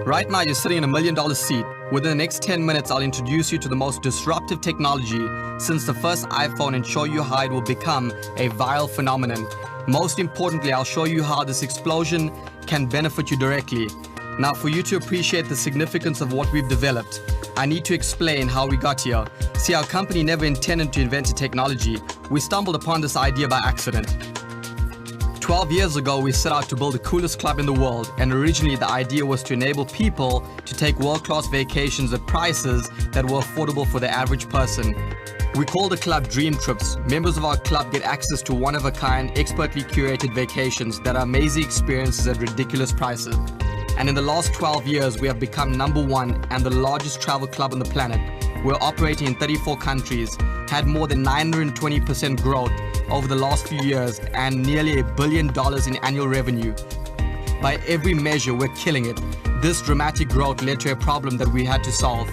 Right now, you're sitting in a $1 million seat. Within the next 10 minutes, I'll introduce you to the most disruptive technology since the first iPhone and show you how it will become a viral phenomenon. Most importantly, I'll show you how this explosion can benefit you directly. Now, for you to appreciate the significance of what we've developed, I need to explain how we got here. See, our company never intended to invent a technology. We stumbled upon this idea by accident. 12 years ago, we set out to build the coolest club in the world, and originally the idea was to enable people to take world-class vacations at prices that were affordable for the average person. We call the club Dream Trips. Members of our club get access to one-of-a-kind, expertly curated vacations that are amazing experiences at ridiculous prices. And in the last 12 years, we have become #1 and the largest travel club on the planet. We're operating in 34 countries, had more than 920% growth over the last few years, and nearly $1 billion in annual revenue. By every measure, we're killing it. This dramatic growth led to a problem that we had to solve.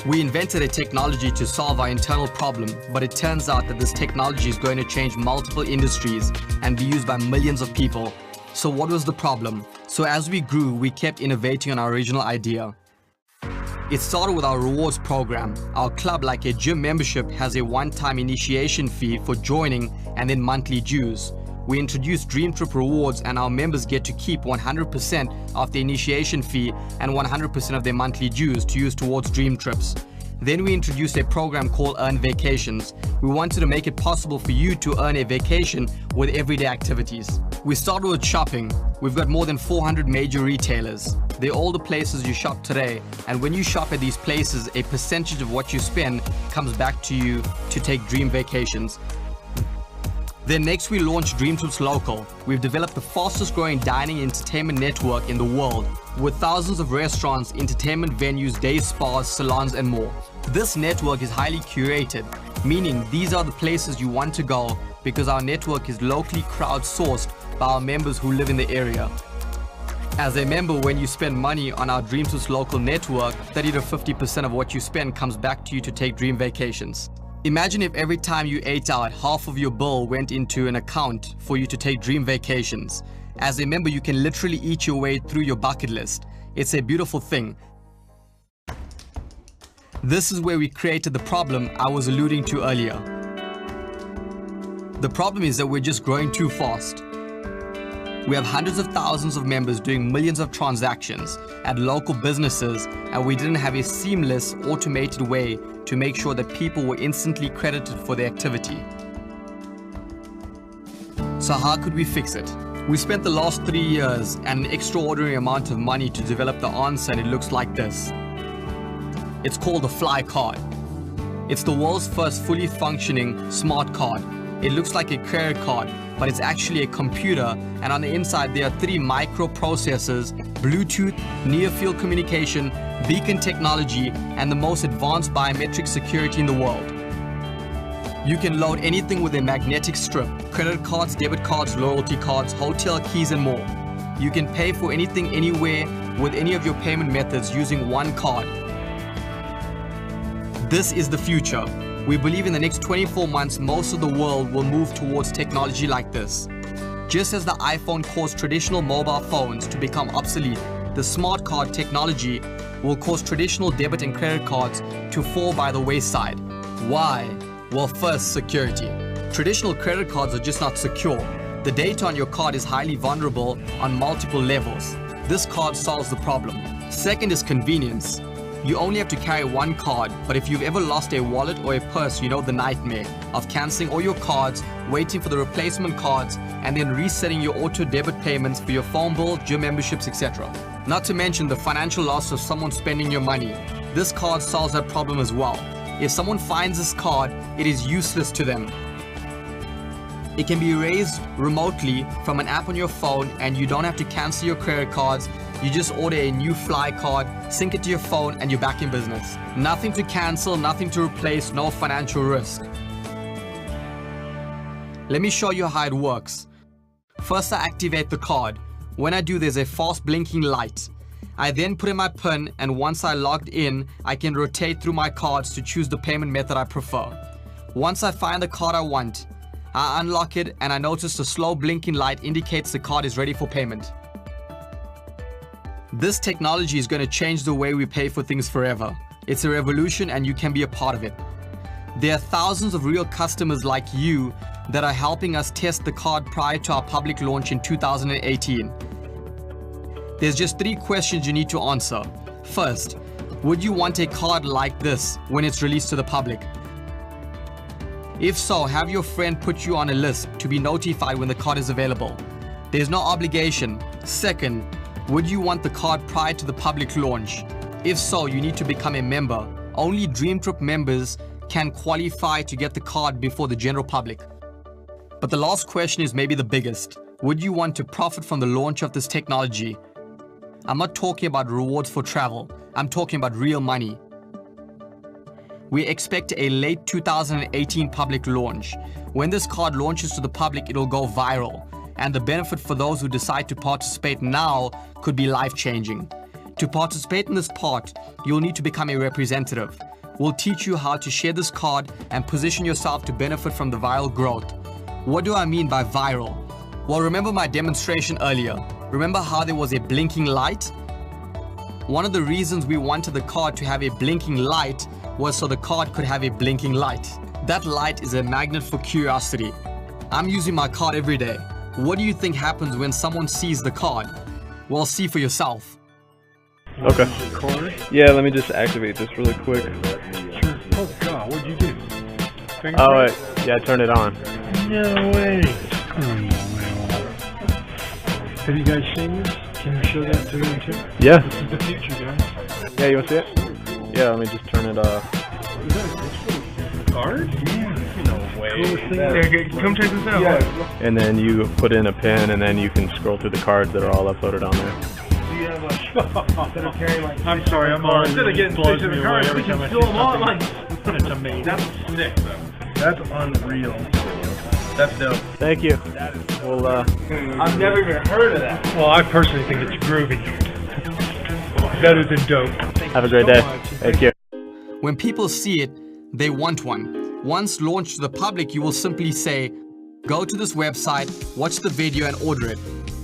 We invented a technology to solve our internal problem, but it turns out that this technology is going to change multiple industries and be used by millions of people. So what was the problem? So as we grew, we kept innovating on our original idea. It started with our rewards program. Our club, like a gym membership, has a one-time initiation fee for joining and then monthly dues. We introduced Dream Trip Rewards, and our members get to keep 100% of the initiation fee and 100% of their monthly dues to use towards dream trips. Then we introduced a program called Earn Vacations. We wanted to make it possible for you to earn a vacation with everyday activities. We started with shopping. We've got more than 400 major retailers. They're all the places you shop today, and when you shop at these places, a percentage of what you spend comes back to you to take dream vacations. Then next we launched Dream Trips Local. We've developed the fastest growing dining entertainment network in the world, with thousands of restaurants, entertainment venues, day spas, salons, and more. This network is highly curated, meaning these are the places you want to go because our network is locally crowdsourced by our members who live in the area. As a member, when you spend money on our Dream Trips Local network, 30 to 50% of what you spend comes back to you to take dream vacations. Imagine if every time you ate out, half of your bill went into an account for you to take dream vacations. As a member, you can literally eat your way through your bucket list. It's a beautiful thing. This is where we created the problem I was alluding to earlier. The problem is that we're just growing too fast. We have hundreds of thousands of members doing millions of transactions at local businesses, and we didn't have a seamless, automated way to make sure that people were instantly credited for their activity. So how could we fix it? We spent the last 3 years and an extraordinary amount of money to develop the answer, and it looks like this. It's called the Fly card. It's the world's first fully functioning smart card. It looks like a credit card, but it's actually a computer, and on the inside there are 3 microprocessors, Bluetooth, near-field communication, beacon technology, and the most advanced biometric security in the world. You can load anything with a magnetic strip: credit cards, debit cards, loyalty cards, hotel keys, and more. You can pay for anything anywhere with any of your payment methods using one card. This is the future. We believe in the next 24 months, most of the world will move towards technology like this. Just as the iPhone caused traditional mobile phones to become obsolete, the smart card technology will cause traditional debit and credit cards to fall by the wayside. Why? Well, first, security. Traditional credit cards are just not secure. The data on your card is highly vulnerable on multiple levels. This card solves the problem. Second is convenience. You only have to carry one card, but if you've ever lost a wallet or a purse, you know the nightmare of cancelling all your cards, waiting for the replacement cards, and then resetting your auto debit payments for your phone bill, gym memberships, etc. Not to mention the financial loss of someone spending your money. This card solves that problem as well. If someone finds this card, it is useless to them. It can be erased remotely from an app on your phone, and you don't have to cancel your credit cards. You just order a new Fly card, sync it to your phone, and you're back in business. Nothing to cancel, nothing to replace, no financial risk. Let me show you how it works. First, I activate the card. When I do, there's a fast blinking light. I then put in my PIN, and once I logged in, I can rotate through my cards to choose the payment method I prefer. Once I find the card I want, I unlock it, and I notice the slow blinking light indicates the card is ready for payment. This technology is going to change the way we pay for things forever. It's a revolution and you can be a part of it. There are thousands of real customers like you that are helping us test the card prior to our public launch in 2018. There's just 3 questions you need to answer. First, would you want a card like this when it's released to the public? If so, have your friend put you on a list to be notified when the card is available. There's no obligation. Second, would you want the card prior to the public launch? If so, you need to become a member. Only Dream Trip members can qualify to get the card before the general public. But the last question is maybe the biggest. Would you want to profit from the launch of this technology? I'm not talking about rewards for travel. I'm talking about real money. We expect a late 2018 public launch. When this card launches to the public, it'll go viral. And the benefit for those who decide to participate now could be life-changing. To participate in this part, you'll need to become a representative. We'll teach you how to share this card and position yourself to benefit from the viral growth. What do I mean by viral? Well, remember my demonstration earlier. Remember how there was a blinking light? One of the reasons we wanted the card to have a blinking light was so the card could have a blinking light. That light is a magnet for curiosity. I'm using my card every day. What do you think happens when someone sees the card? Well, see for yourself. Okay. Yeah, let me just activate this really quick. Sure. Oh God, what'd you do? Oh wait, yeah, turn it on. No way. Have you guys seen this? Can you show that to them too? Yeah. This is the future, guys. Yeah, you want to see it? Yeah, let me just turn it Card? Yeah. No way. Coolest thing There, come check this out. Yeah. and then you put in a pin, and then you can scroll through the cards that are all uploaded on there. I'm sorry, I'm on. Instead of getting six of the cards, we can fill them all at once. That's amazing. That's sick, though. That's unreal. That's dope. Thank you. Well, I've never even heard of that. Well, I personally think it's groovy. Better than dope. have a great day. Thank you. When people see it, they want one. Once launched to the public, you will simply say, go to this website, watch the video and order it.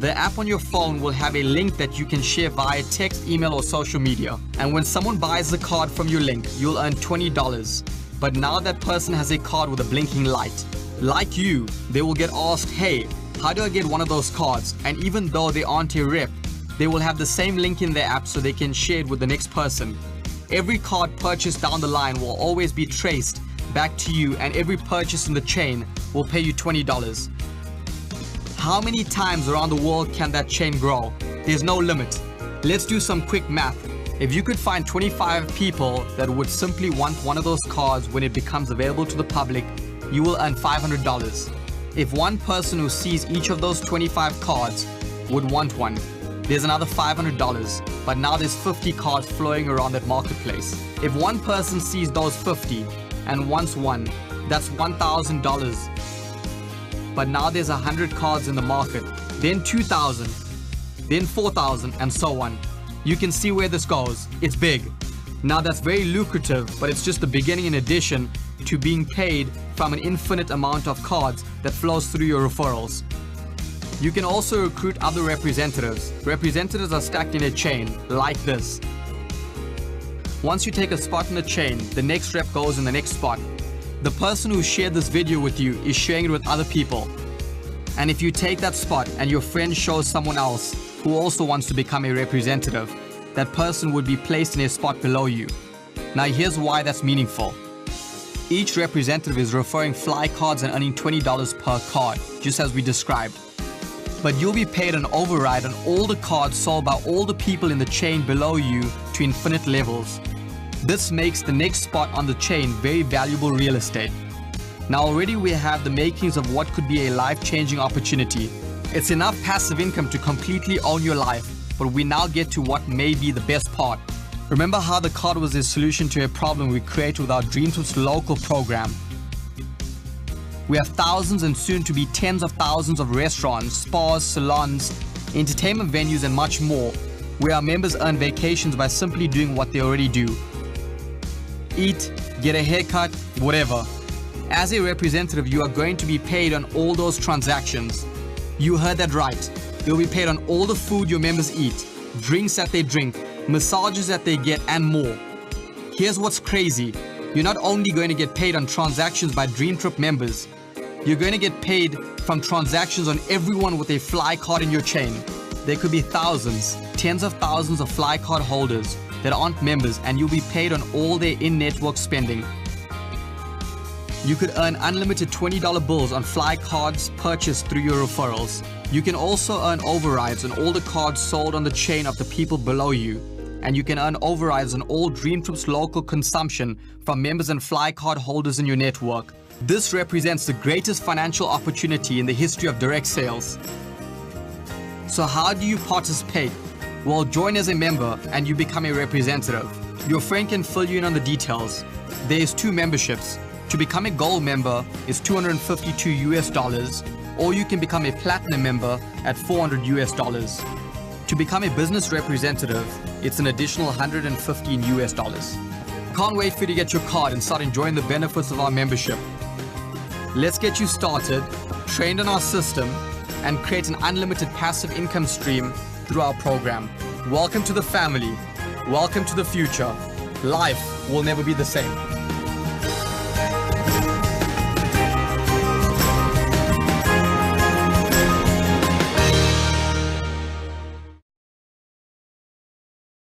The app on your phone will have a link that you can share via text, email or social media. And when someone buys the card from your link, you'll earn $20. But now that person has a card with a blinking light. Like you, they will get asked, hey, how do I get one of those cards? And even though they aren't a rep, they will have the same link in their app so they can share it with the next person. Every card purchased down the line will always be traced back to you, and every purchase in the chain will pay you $20. How many times around the world can that chain grow? There's no limit. Let's do some quick math. If you could find 25 people that would simply want one of those cards when it becomes available to the public, you will earn $500. If one person who sees each of those 25 cards would want one, there's another $500, but now there's 50 cards flowing around that marketplace. If one person sees those 50 and wants one, that's $1,000. But now there's 100 cards in the market, then 2,000, then 4,000, and so on. You can see where this goes. It's big. Now that's very lucrative, but it's just the beginning in addition to being paid from an infinite amount of cards that flows through your referrals. You can also recruit other representatives. Representatives are stacked in a chain, like this. Once you take a spot in the chain, the next rep goes in the next spot. The person who shared this video with you is sharing it with other people. And if you take that spot and your friend shows someone else who also wants to become a representative, that person would be placed in a spot below you. Now here's why that's meaningful. Each representative is referring Fly cards and earning $20 per card, just as we described. But you'll be paid an override on all the cards sold by all the people in the chain below you to infinite levels. This makes the next spot on the chain very valuable real estate. Now already we have the makings of what could be a life-changing opportunity. It's enough passive income to completely own your life, but we now get to what may be the best part. Remember how the card was a solution to a problem we created with our Dream Trips local program. We have thousands and soon to be tens of thousands of restaurants, spas, salons, entertainment venues and much more, where our members earn vacations by simply doing what they already do. Eat, get a haircut, whatever. As a representative, you are going to be paid on all those transactions. You heard that right. You'll be paid on all the food your members eat. drinks that they drink, massages that they get, and more. Here's what's crazy. You're not only going to get paid on transactions by Dream Trip members, you're going to get paid from transactions on everyone with a Fly card in your chain. There could be thousands, tens of thousands of Fly card holders that aren't members, and you'll be paid on all their in-network spending. You could earn unlimited $20 bills on Fly cards purchased through your referrals. You can also earn overrides on all the cards sold on the chain of the people below you. And you can earn overrides on all Dream Trip's local consumption from members and Fly card holders in your network. This represents the greatest financial opportunity in the history of direct sales. So how do you participate? Well, join as a member and you become a representative. Your friend can fill you in on the details. There's 2 memberships. To become a gold member is $252 US, or you can become a platinum member at $400 US. To become a business representative, it's an additional $115 US. Can't wait for you to get your card and start enjoying the benefits of our membership. Let's get you started, trained on our system, and create an unlimited passive income stream through our program. Welcome to the family. Welcome to the future. Life will never be the same.